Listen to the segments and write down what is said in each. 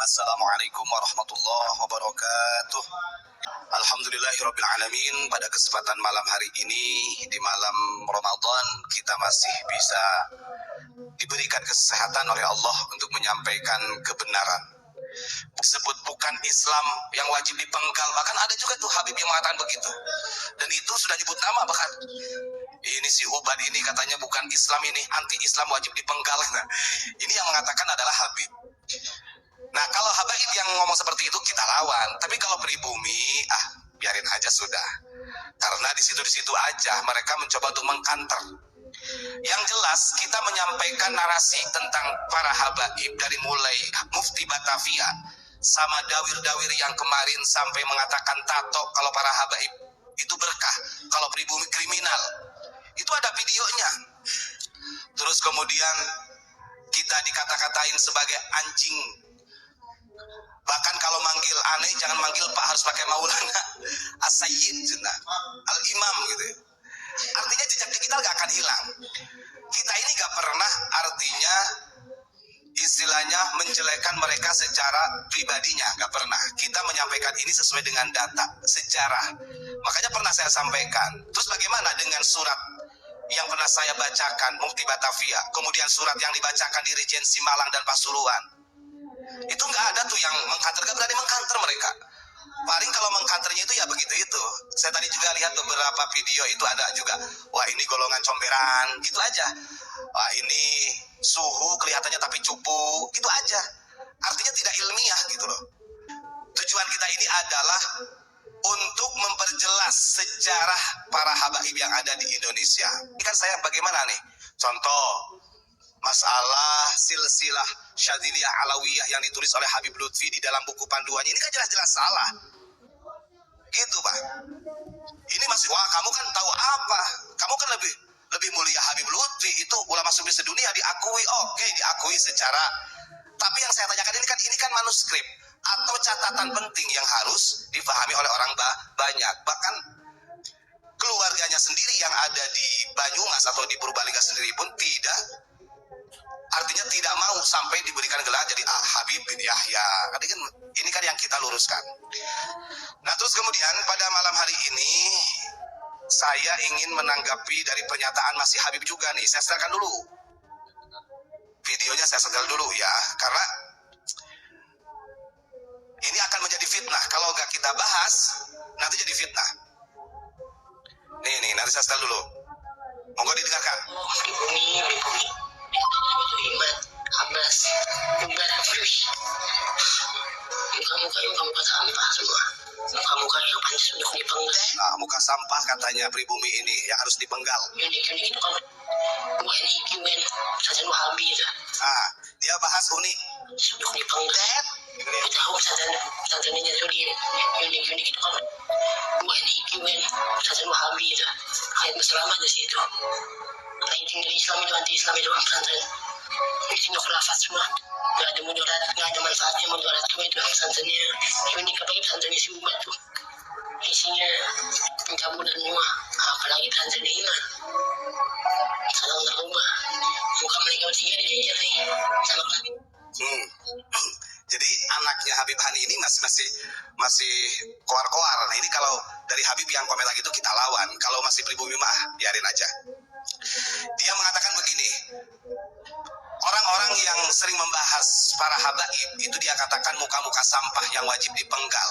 Assalamualaikum warahmatullahi wabarakatuh. Alhamdulillahirabbil alamin. Pada kesempatan malam hari ini, di malam Ramadan, kita masih bisa diberikan kesehatan oleh Allah untuk menyampaikan kebenaran. Disebut bukan Islam yang wajib dipenggal. Bahkan ada juga tuh Habib yang mengatakan begitu. Dan itu sudah nyebut nama bahkan. Ini si Ubad ini katanya bukan Islam, ini anti Islam, wajib dipenggal. Nah, ini yang mengatakan adalah Habib. Nah, kalau habaib yang ngomong seperti itu kita lawan. Tapi kalau pribumi, biarin aja sudah. Karena di situ-situ aja mereka mencoba untuk mengkanter. Yang jelas kita menyampaikan narasi tentang para habaib dari mulai Mufti Batavia sama dawir-dawir yang kemarin sampai mengatakan tato kalau para habaib itu berkah, kalau pribumi kriminal. Itu ada videonya. Terus kemudian kita dikata-katain sebagai anjing. Bahkan kalau manggil aneh jangan manggil Pak, harus pakai Maulana As-Sayyid, Al-Imam gitu ya. Artinya jejak digital gak akan hilang. Kita ini gak pernah artinya istilahnya menjelekan mereka secara pribadinya, gak pernah. Kita menyampaikan ini sesuai dengan data, sejarah. Makanya pernah saya sampaikan. Terus bagaimana dengan surat yang pernah saya bacakan Mufti Batavia, kemudian surat yang dibacakan di Regensi Malang dan Pasuruan? Itu nggak ada tuh yang mengkanter, gak berani mengkanter mereka. Paling kalau mengkanternya itu ya begitu itu. Saya tadi juga lihat beberapa video itu ada juga. Wah ini golongan comberan, gitu aja. Wah ini suhu kelihatannya tapi cupu, gitu aja. Artinya tidak ilmiah gitu loh. Tujuan kita ini adalah untuk memperjelas sejarah para habaib yang ada di Indonesia. Ini kan saya bagaimana nih? Contoh masalah silsilah Syadziliyah Alawiyah yang ditulis oleh Habib Lutfi di dalam buku panduannya, ini kan jelas-jelas salah. Gitu, Pak. Ini masih, wah kamu kan tahu apa? Kamu kan lebih mulia Habib Lutfi, itu ulama sufi sedunia, diakui. Oke, diakui secara. Tapi yang saya tanyakan ini kan manuskrip atau catatan penting yang harus dipahami oleh orang banyak. Bahkan keluarganya sendiri yang ada di Banyumas atau di Purbalingga sendiri pun artinya tidak mau sampai diberikan gelar jadi Habib bin Yahya. Ini kan yang kita luruskan. Nah terus kemudian pada malam hari ini saya ingin menanggapi dari pernyataan masih Habib juga nih. Saya setelkan dulu videonya, saya setel dulu ya, karena ini akan menjadi fitnah. Kalau nggak kita bahas nanti jadi fitnah. Nih nanti saya setel dulu. Monggo didengarkan. Iman, Abbas, Ubad, muka-muka sampah semua. Muka-muka yang pantas untuk dipenggal. Nah, muka sampah katanya pribumi ini yang harus dipenggal. Unik-unik itu kan UN, Sajan Wahabi itu. Dia bahas unik. Untuk dipenggal. Kita tahu Sajannya jadi unik-unik itu kan UN, Sajan Wahabi itu. Ayat Islam aja sih itu. Intinya Islam itu anti-Islam itu pesantren. Isinya khilafat semua. Gak ada mudarat, gak ada manfaatnya mudarat semua itu pesantrennya. Unik apalagi pesantrennya si Umat tuh. Isinya pencabulan semua. Apalagi pesantrennya Iman. Salah narkoba. Muka mereka bertiga dijejer nih. Sama lagi. Jadi anaknya Habib Hani ini masih koar-koar. Nah ini kalau dari Habib yang komen lagi itu kita lawan. Kalau masih pribumi mah biarin aja. Dia mengatakan begini, orang-orang yang sering membahas para habaib itu dia katakan muka-muka sampah yang wajib dipenggal.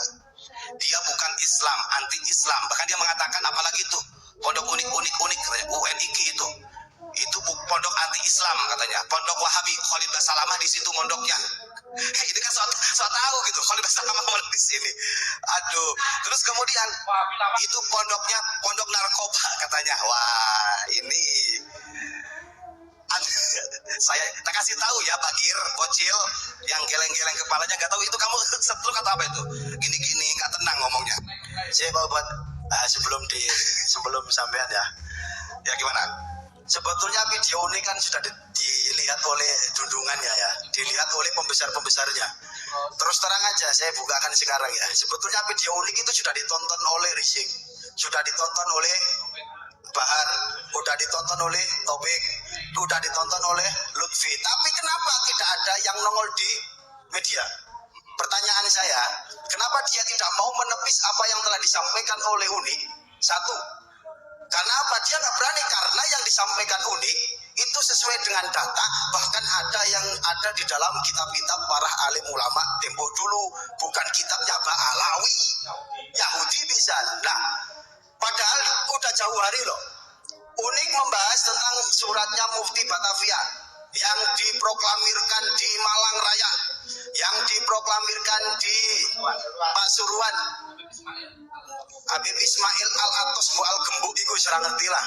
Dia bukan Islam, anti-Islam. Bahkan dia mengatakan apalagi itu pondok unik katanya, UNIK itu pondok anti-Islam katanya. Pondok Wahabi Khalid Basalamah di situ mondoknya. Ini kan so tahu gitu, Khalid Basalamah mondok di sini. Aduh, terus kemudian itu pondoknya pondok narkoba katanya. Wah, ini saya tak kasih tahu ya Bakir Kocil yang geleng-geleng kepalanya, gak tahu itu kamu setruk atau apa itu, gini-gini nggak tenang ngomongnya. Saya mau buat sebelum sampean ya gimana? Sebetulnya video ini kan sudah dilihat oleh junjungannya ya, dilihat oleh pembesar-pembesarnya. Terus terang aja saya bukakan sekarang ya. Sebetulnya video ini itu sudah ditonton oleh Rizik, sudah ditonton oleh Bahar, udah ditonton oleh Tobik, udah ditonton oleh Lutfi. Tapi kenapa tidak ada yang nongol di media? pertanyaan saya, kenapa dia tidak mau menepis apa yang telah disampaikan oleh UNIK? Satu, karena apa? Dia nggak berani, karena yang disampaikan UNIK itu sesuai dengan data, bahkan ada yang ada di dalam kitab-kitab para alim ulama tempo dulu, bukan kitabnya Ba'alawi, Yahudi bisa. Nah, padahal udah jauh hari loh. UNIK membahas tentang suratnya Mufti Batavia yang diproklamirkan di Malang Raya, yang diproklamirkan di Pasuruan. Habib Ismail Al-Atos Mu'al Gembuk itu serang ngerti lah.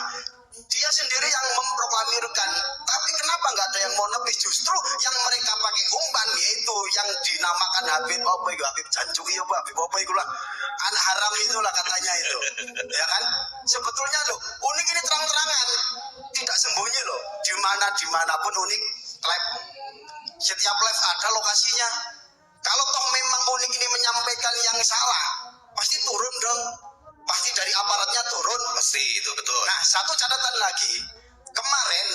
Dia sendiri yang memproklamirkan, tapi kenapa nggak ada yang mau nepis? Justru yang mereka pakai umpan, yaitu yang dinamakan Habib apa itu, Habib Jancu iya Pak, Habib apa itu lah, anak haram itulah katanya itu, ya kan? Sebetulnya loh, UNIK ini terang-terangan, tidak sembunyi loh, dimanapun UNIK live, setiap live ada lokasinya. Kalau toh memang UNIK ini menyampaikan yang salah, pasti turun dong. Pasti dari aparatnya turun. Pasti itu betul. Nah, satu catatan lagi. Kemarin,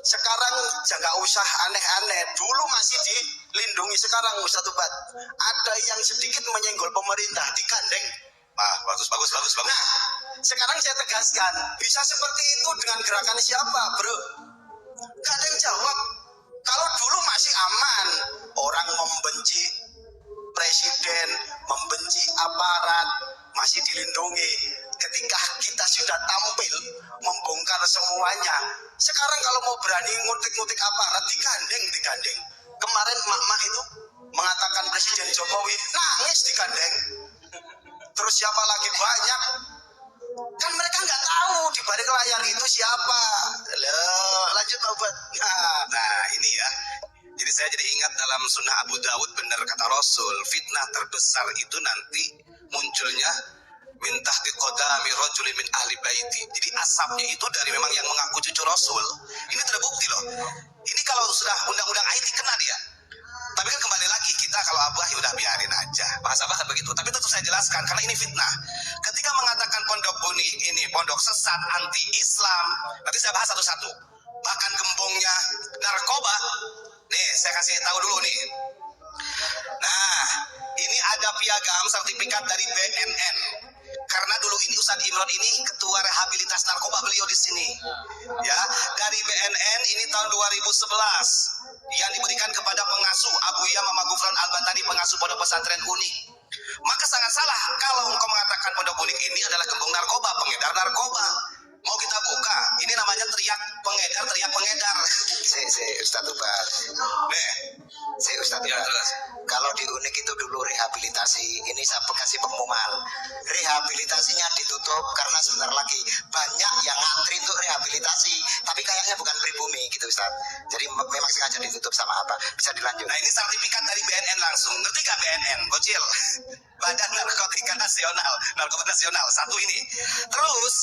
sekarang jangan usah aneh-aneh. Dulu masih dilindungi, sekarang Ustaz Ubat. Ada yang sedikit menyenggol pemerintah, digandeng. Bagus. Nah, sekarang saya tegaskan, bisa seperti itu dengan gerakan siapa, bro? Gak ada yang jawab. Kalau dulu masih aman, orang membenci presiden, membenci aparat, masih dilindungi. Ketika kita sudah tampil membongkar semuanya, sekarang kalau mau berani ngutik-ngutik aparat, digandeng. Kemarin mak-mak itu mengatakan Presiden Jokowi nangis digandeng. Terus siapa lagi banyak? Kan mereka nggak tahu di balik layar itu siapa. Lanjut Obat. Nah ini ya. Jadi saya jadi ingat dalam sunnah Abu Dawud, benar kata Rasul, fitnah terbesar itu nanti munculnya min tahti qadami rajulin min ahli baiti. Jadi asapnya itu dari memang yang mengaku cucu Rasul. Ini terbukti loh. Ini kalau sudah undang-undang IT kena dia. Tapi kan kembali lagi, kita kalau abah ya udah biarin aja. Bahasa abah kan begitu. Tapi tetap saya jelaskan karena ini fitnah. Ketika mengatakan pondok ini pondok sesat anti Islam, nanti saya bahas satu-satu. Bahkan gembongnya narkoba. Nih, saya kasih tahu dulu nih. Nah, ini ada piagam sertifikat dari BNN. Karena dulu ini Ustadz Imron ini ketua rehabilitas narkoba, beliau di sini. Ya, dari BNN ini tahun 2011 yang diberikan kepada pengasuh Abu Ya Mama Gufron Al-Bantani, pengasuh pondok pesantren UNIK. Maka sangat salah kalau engkau mengatakan pondok UNIK ini adalah gembong narkoba, pengedar narkoba. Mau kita buka, ini namanya teriak pengedar. Ustaz Ubat. Nih, Ustaz ya Ubat. terus. Kalau di UNIK itu dulu rehabilitasi, ini saya kasih pengumuman. Rehabilitasinya ditutup karena sebentar lagi banyak yang ngantri untuk rehabilitasi, tapi kayaknya bukan pribumi gitu Ustaz. Jadi memang sengaja ditutup sama apa? Bisa dilanjut. Nah ini sertifikat dari BNN langsung. Ngerti gak BNN? Bocil. Badan Narkotika Nasional. Narkoba Nasional. Satu ini. Terus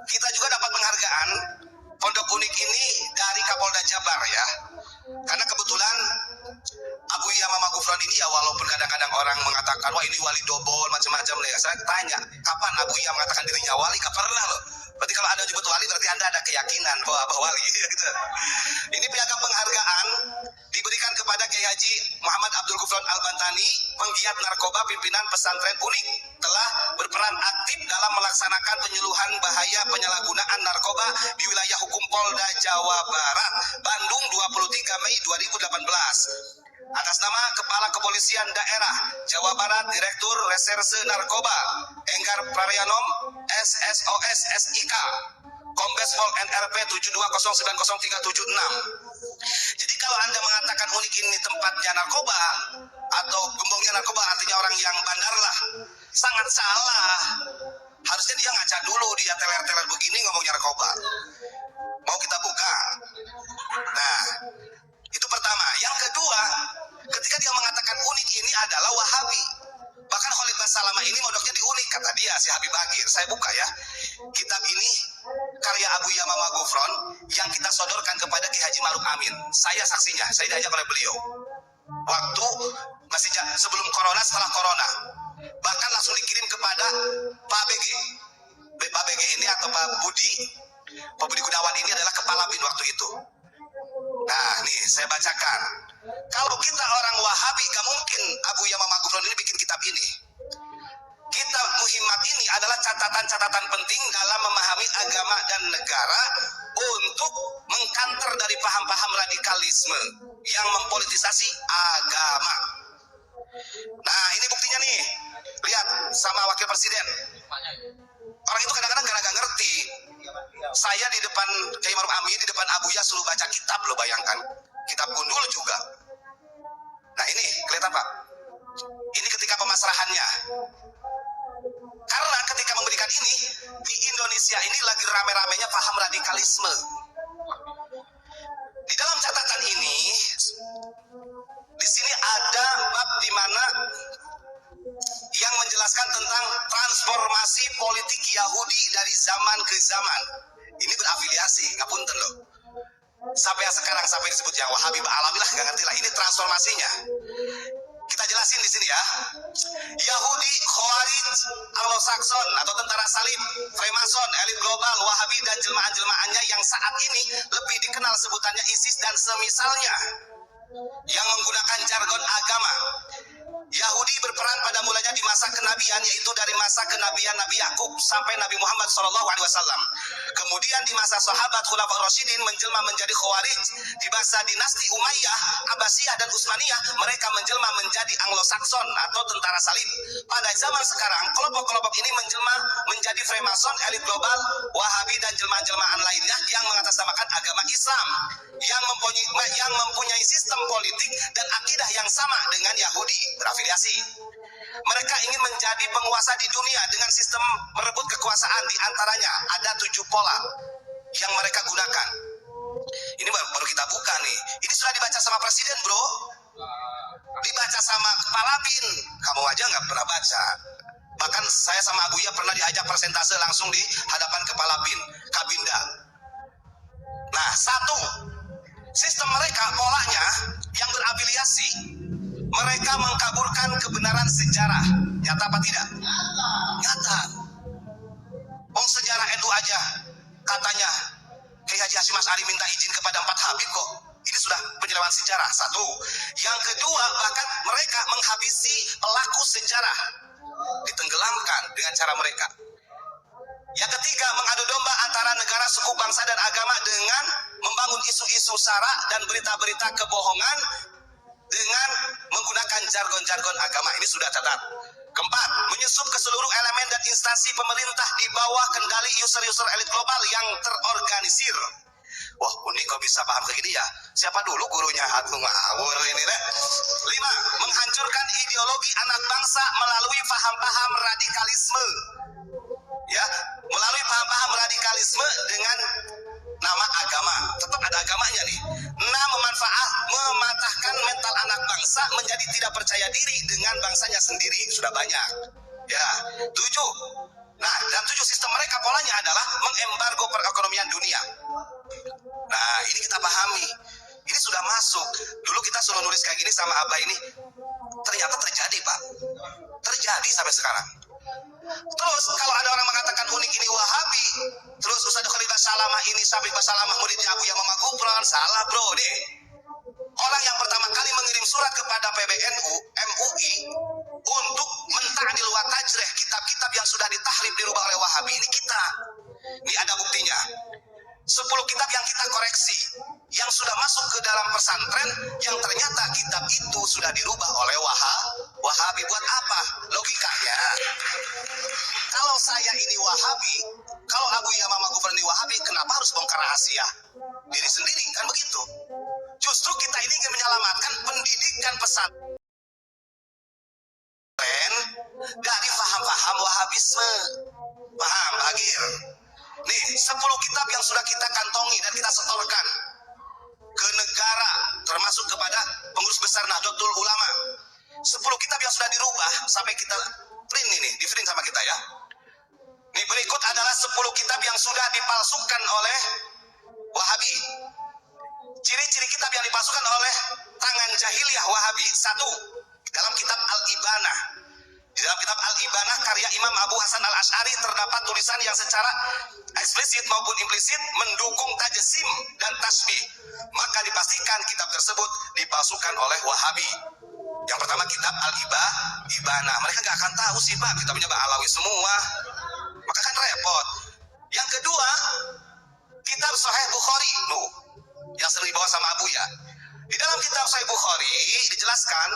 kita juga dapat penghargaan Pondok UNIK ini dari Kapolda Jabar ya. Karena kebetulan Abu Ya Mama Gufron ini ya, walaupun kadang-kadang orang mengatakan wah ini wali dobol macam-macam lah ya. Saya tanya, kapan Abu Ya mengatakan dirinya wali? Gak pernah loh. Berarti kalau Anda nyebut wali berarti Anda ada keyakinan bahwa Abah wali gitu. Ini piagam penghargaan diberikan kepada Kiai Haji Muhammad Abdul Gufron Al-Bantani, penggiat narkoba, pimpinan pesantren UNIK, telah berperan aktif dalam melaksanakan penyuluhan bahaya penyalahgunaan narkoba di wilayah hukum Polda Jawa Barat, Bandung 23 Mei 2018. Atas nama Kepala Kepolisian Daerah Jawa Barat, Direktur Reserse Narkoba Enggar Prarianom SSOS SIK, Kombes Pol NRP 72090376. Jadi kalau Anda mengatakan UNIK ini tempatnya narkoba atau gembongnya narkoba, artinya orang yang bandar lah, sangat salah. Harusnya dia ngaca dulu, dia teler-teler begini ngomongnya narkoba. Mau kita buka? Nah, itu pertama. Yang kedua, ketika dia mengatakan UNIK ini adalah Wahabi. Bahkan Khalid Basalama ini mondoknya di UNIK, kata dia, si Habib Bagir. Saya buka ya. Kitab ini karya Abu Ya Mama Gufron yang kita sodorkan kepada Ki Haji Ma'ruf Amin. Saya saksinya, saya diajak oleh beliau. Waktu masih sebelum corona, setelah corona. Bahkan langsung dikirim kepada Pak BG. Pak BG ini atau Pak Budi Gunawan ini adalah kepala BIN waktu itu. Nah, nih saya bacakan. Kalau kita orang Wahabi, gak mungkin Abu Ya Mama Makhlun ini bikin kitab ini. Kitab Muhimmat ini adalah catatan-catatan penting dalam memahami agama dan negara untuk mengkanter dari paham-paham radikalisme yang mempolitisasi agama. Nah, ini buktinya nih. Lihat sama wakil presiden. Orang itu kadang-kadang gak ngerti. Saya di depan Kiai Maruf Amin, di depan Abuya suruh baca kitab, lo bayangkan. Kitab gundul juga. Nah, ini kelihatan Pak. Ini ketika pemasrahannya. Karena ketika memberikan ini, di Indonesia ini lagi rame-ramenya paham radikalisme. Di dalam catatan ini, di sini ada bab di mana yang menjelaskan tentang transformasi politik Yahudi dari zaman ke zaman. Ini berafiliasi, ngapunten loh. Sampai sekarang, sampai disebut yang Wahabi, alamilah, gak ngerti lah. Ini transformasinya. Kita jelasin di sini ya. Yahudi, Khawarij, Anglo-Saxon atau tentara salib, Freemason, elit global, Wahabi dan jelmaan-jelmaannya yang saat ini lebih dikenal sebutannya ISIS dan semisalnya, yang menggunakan jargon agama. Yahudi berperan pada mulanya di masa kenabian, yaitu dari masa kenabian Nabi Yakub sampai Nabi Muhammad SAW. Kemudian di masa sahabat Khulafaur Rasyidin menjelma menjadi Khawarij. Di masa dinasti Umayyah, Abbasiyah dan Utsmaniyah mereka menjelma menjadi Anglo-Saxon atau tentara salib. Pada zaman sekarang kelompok-kelompok ini menjelma menjadi Freemason, elit global, Wahabi dan jelmaan-jelmaan lainnya yang mengatasnamakan agama Islam yang mempunyai sistem politik dan akidah yang sama dengan Yahudi, berafiliasi. Mereka ingin menjadi penguasa di dunia dengan sistem merebut kekuasaan. Di antaranya ada 7 pola yang mereka gunakan. Ini baru kita buka nih. Ini sudah dibaca sama presiden, bro. Dibaca sama kepala BIN. Kamu aja nggak pernah baca. Bahkan saya sama Abuya pernah diajak presentase langsung di hadapan kepala BIN, Kabinda. Nah, satu, sistem mereka, polanya yang berafiliasi, mereka mengkaburkan kebenaran sejarah. Nyata apa tidak? Nyata. Sejarah NU aja katanya Kiai Haji Hasyim Asy'ari minta izin kepada 4 Habib kok. Ini sudah penyelewengan sejarah. Satu. Yang kedua, bahkan mereka menghabisi pelaku sejarah, ditenggelamkan dengan cara mereka. Yang ketiga, mengadu domba antara negara, suku, bangsa, dan agama dengan membangun isu-isu sara dan berita-berita kebohongan dengan menggunakan jargon-jargon agama. Ini sudah catat. Keempat, menyusup ke seluruh elemen dan instansi pemerintah di bawah kendali user-user elit global yang terorganisir. Wah, unik kok bisa paham kayak gini ya. Siapa dulu gurunya? Hatu ngawur ini deh. 5, menghancurkan ideologi anak bangsa melalui paham-paham radikalisme. Ya, melalui paham-paham radikalisme dengan nama agama. Tetap ada agamanya nih. 6, mematahkan mental anak bangsa menjadi tidak percaya diri dengan bangsanya sendiri. Sudah banyak. Ya, 7. Nah, dan 7 sistem mereka polanya adalah mengembargo perekonomian dunia. Nah, ini kita pahami. Ini sudah masuk. Dulu kita suruh nulis kayak gini sama Abah ini. Ternyata terjadi, Pak. Terjadi sampai sekarang. Terus kalau ada orang mengatakan unik ini Wahabi, terus Ustaz Khalid Basalamah ini Sabik Basalamah muridnya Abu Yamama Gufron, salah bro deh. Orang yang pertama kali mengirim surat kepada PBNU, MUI untuk menta'dil wa tajrih kitab-kitab yang sudah ditahrif dirubah oleh Wahabi ini kita. Ini ada buktinya. 10 kitab yang kita koreksi, yang sudah masuk ke dalam pesantren, yang ternyata kitab itu sudah dirubah oleh Wahabi. Buat apa? Logikanya, kalau saya ini Wahabi, kalau Abu Yamama Gufron ini Wahabi, kenapa harus bongkar rahasia diri sendiri? Kan begitu. Justru kita ini ingin menyelamatkan pendidikan pesantren dari paham-paham Wahabisme. Paham, Bagir? Nih, 10 kitab yang sudah kita kantongi dan kita setorkan ke negara, termasuk kepada pengurus besar Nahdlatul Ulama. 10 kitab yang sudah dirubah sampai kita print ini, di print sama kita ya. Nih, berikut adalah 10 kitab yang sudah dipalsukan oleh Wahabi. Ciri-ciri kitab yang dipalsukan oleh tangan jahiliyah Wahabi. 1, dalam kitab Al-Ibanah. Di dalam kitab Al-Ibanah karya Imam Abu Hasan Al-Asy'ari terdapat tulisan yang secara eksplisit maupun implisit mendukung tajsim dan tasbih. Maka dipastikan kitab tersebut dipalsukan oleh Wahabi. Yang pertama kitab Al-Ibana. Mereka nggak akan tahu sih Pak, kitabnya Pak Alawi semua. Maka kan repot. Yang kedua, kitab Sahih Bukhari. Yang sering dibawa sama Abu ya. Di dalam kitab Sahih Bukhari dijelaskan,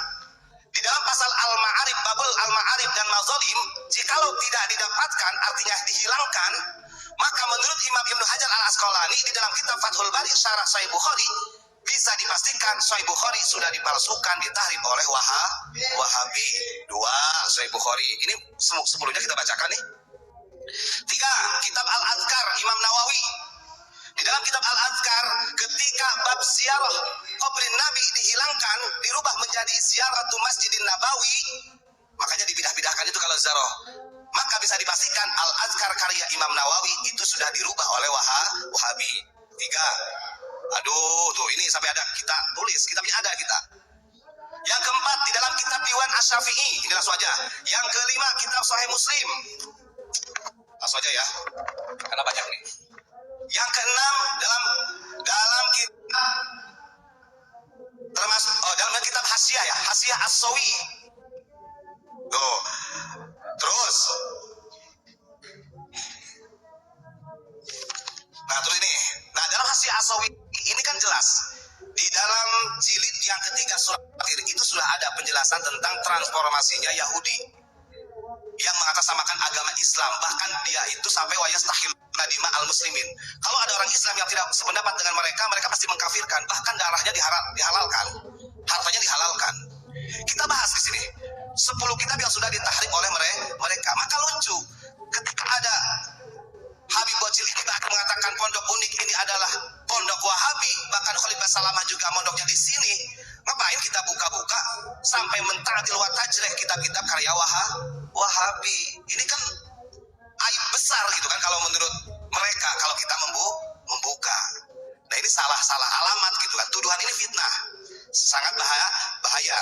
di dalam pasal Al-Ma'arif, babul Al-Ma'arif dan Mazalim, jikalau tidak didapatkan, artinya dihilangkan, maka menurut Imam Ibnu Hajar Al-Asqalani di dalam kitab Fathul Bari Syarah Sahih Bukhari, bisa dipastikan Sahih Bukhari sudah dipalsukan, ditahrif oleh Wahabi. 2 Sahih Bukhari. Ini 10-nya kita bacakan nih. 3 kitab Al-Adhkar Imam Nawawi. Di dalam kitab Al-Adhkar, ketika bab ziarah kubur Nabi dihilangkan, dirubah menjadi ziaratul Masjidin Nabawi, makanya dibidah-bidahkan itu kalau ziarah. Maka bisa dipastikan Al-Adhkar karya Imam Nawawi itu sudah dirubah oleh Wahabi. 3. Aduh, tuh ini sampai ada kita tulis, kitabnya ada kita. Yang keempat, di dalam kitab Diwan Asy-Syafi'i, ini langsung aja. Yang kelima, kitab Sahih Muslim. Langsung aja ya, karena banyak nih. Yang keenam, dalam kitab termasuk dalam kitab Hasyiah ya, Hasyiah As-Sawi. Tuh. Terus. Nah, terus ini. Nah, dalam Hasyiah As-Sawi ini kan jelas. Di dalam jilid yang ketiga surat Fatir itu sudah ada penjelasan tentang transformasinya Yahudi yang mengatasnamakan agama Islam. Bahkan dia itu sampai wayastahil nadima al-muslimin. Kalau ada orang Islam yang tidak sependapat dengan mereka, mereka pasti mengkafirkan. Bahkan darahnya dihalalkan, hartanya dihalalkan. Kita bahas di sini 10 kitab yang sudah ditahrif oleh mereka. Maka lucu ketika ada Habib Bocil ini bahkan mengatakan pondok unik ini adalah pondok Wahabi, bahkan Khalifah Salamah juga mondoknya di sini. Ngapain kita buka-buka sampai mentadil wa tajrih kitab-kitab karya Wahabi? Ini kan aib besar gitu kan kalau menurut mereka kalau kita membuka. Nah, ini salah alamat gitu kan. Tuduhan ini fitnah. Sangat bahaya.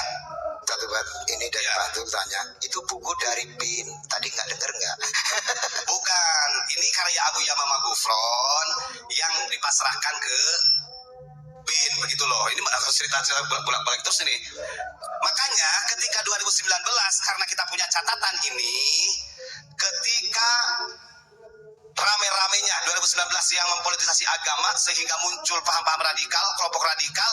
Satu buat ini dari Fatul tanya, itu buku dari BIN. Tadi nggak denger nggak? Bukan, ini karya Abu Yamamah Gufron yang dipasrahkan ke BIN, begitu loh. Ini cerita bolak-balik terus ini. Makanya ketika 2019, karena kita punya catatan ini, ketika rame-ramenya 2019 yang mempolitisasi agama sehingga muncul paham-paham radikal, kelompok radikal,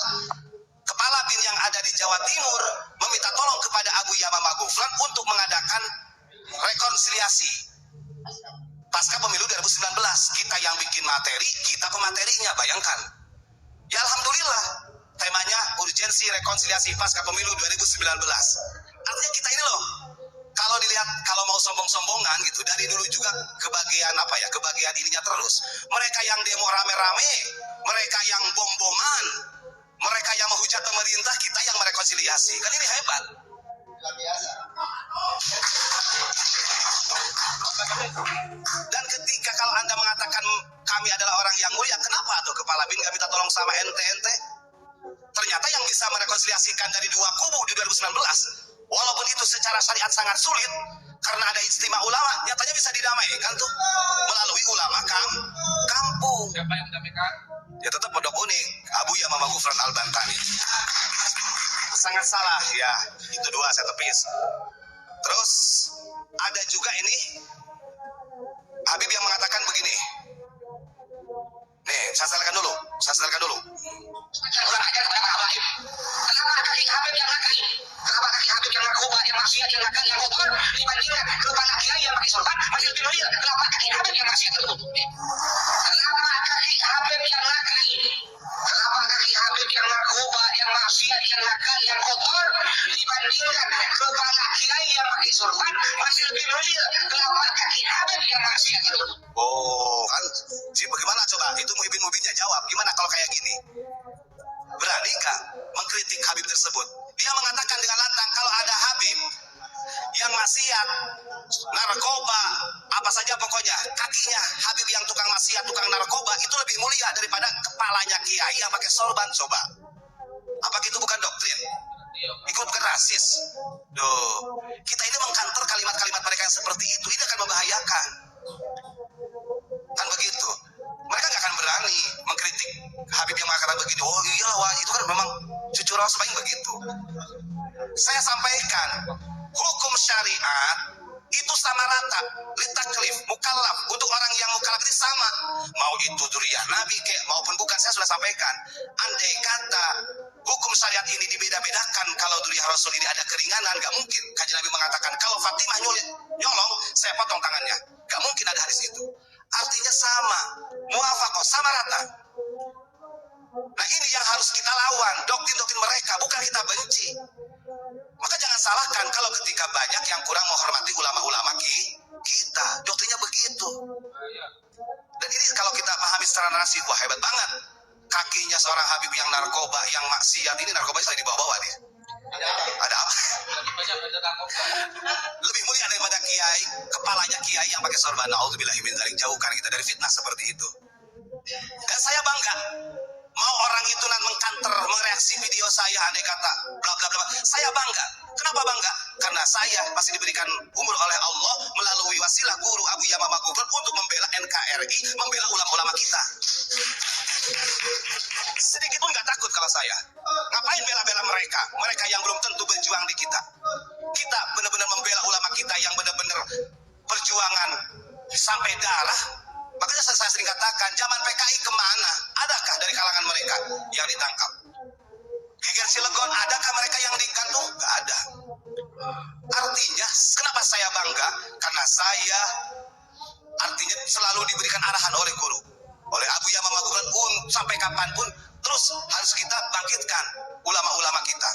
kepala BIN yang ada di Jawa Timur meminta tolong kepada Abu Yamamah Gufron untuk mengadakan rekonsiliasi pasca pemilu 2019. Kita yang bikin materi, kita pematerinya, bayangkan. Ya alhamdulillah, temanya urgensi rekonsiliasi pasca pemilu 2019. Artinya kita ini loh, kalau dilihat, kalau mau sombong-sombongan gitu, dari dulu juga kebagian ininya terus. Mereka yang demo rame-rame, mereka yang bom-boman, mereka yang menghujat pemerintah, kita yang merekonsiliasi. Kan ini hebat. Luar biasa. Dan ketika kalau Anda mengatakan kami adalah orang yang mulia, kenapa tuh kepala BIN gak minta tolong sama ente? Ternyata yang bisa merekonsiliasikan dari dua kubu di 2019, walaupun itu secara syariat sangat sulit, karena ada ijtima ulama, nyatanya bisa didamaikan tuh melalui ulama kampung. Siapa yang mendamaikan? Ya tetap pondok unik, Abu Yamamah Gufron Al-Bantani. Sangat salah ya, itu 2 saya tepis. Terus ada juga ini Habib yang mengatakan begini. Nih, saya setelkan dulu. Kurang ajar kepada Habib. Kenapa kaki Habib yang nakal? Kenapa kaki Habib yang narkoba, yang maksiat, yang nakal, yang kotor dibandingkan kepala kiai yang pakai sorban masih lebih mulia? Kenapa kaki Habib yang maksiat tertutup? Kenapa kaki Habib yang nakal ini? Kenapa kaki Habib yang narkoba, yang maksiat, yang nakal, yang kotor dibandingkan kepala kiai yang pakai sorban masih lebih mulia? Kenapa kaki Habib yang maksiat tertutup? Oh, kan bagaimana coba? Itu muhibin-muhibinnya jawab. Gimana kalau kayak gini? Berani nggak mengkritik Habib tersebut? Dia mengatakan dengan lantang kalau ada Habib yang maksiat, narkoba, apa saja pokoknya, kakinya Habib yang tukang maksiat, tukang narkoba itu lebih mulia daripada kepalanya kiai yang pakai sorban. Coba, apa itu bukan doktrin? Ikut bukan rasis. Duh, kita ini mengkantor kalimat-kalimat mereka yang seperti itu, ini akan membahayakan. Kan begitu. Mereka nggak akan berani mengkritik Habib yang mengatakan begini. Oh iyalah, wah itu kan memang cucu Rasul paling begitu. itu. Saya sampaikan, hukum syariat itu sama rata, litaklif, mukallaf, untuk orang yang mukallaf itu sama. Mau itu dzurriyyah Nabi maupun bukan, saya sudah sampaikan. Andai kata hukum syariat ini dibeda-bedakan, kalau dzurriyyah Rasul ini ada keringanan, gak mungkin. Kanjeng Nabi mengatakan, kalau Fatimah nyolong, saya potong tangannya. Gak mungkin ada hadis itu. Artinya sama, muwafaqah, sama rata. Nah ini yang harus kita lawan, doktrin-doktrin mereka, bukan kita benci. Maka jangan salahkan kalau ketika banyak yang kurang menghormati ulama-ulama kita. Doktrinnya begitu. Dan ini kalau kita pahami secara narasi, wah hebat banget. Kakinya seorang Habib yang narkoba, yang maksiat, ini narkoba saya dibawa-bawa dia. Ada apa? Lebih mulia daripada kiai, kepalanya kiai yang pakai sorban. Nauzubillahi min dzalik, jauhkan kita dari fitnah seperti itu. Dan saya bangga. Mau orang itu nanti mengkanter, mereaksi video saya, andai kata bla bla bla, saya bangga. Kenapa bangga? Karena saya masih diberikan umur oleh Allah melalui wasilah guru Abu Yamamah Gufron untuk membela NKRI, membela ulama-ulama kita. Sedikit pun gak takut kalau saya. Ngapain bela-bela mereka? Mereka yang belum tentu berjuang di kita. Kita benar-benar membela ulama kita yang benar-benar perjuangan sampai darah. Makanya saya sering katakan, zaman PKI kemana? Adakah dari kalangan mereka yang ditangkap? Geger Cilegon, adakah mereka yang digantung? Gak ada. Artinya, kenapa saya bangga? Karena saya artinya selalu diberikan arahan oleh guru, oleh Abu Yamamah Gufron, sampai kapanpun terus harus kita bangkitkan ulama-ulama kita.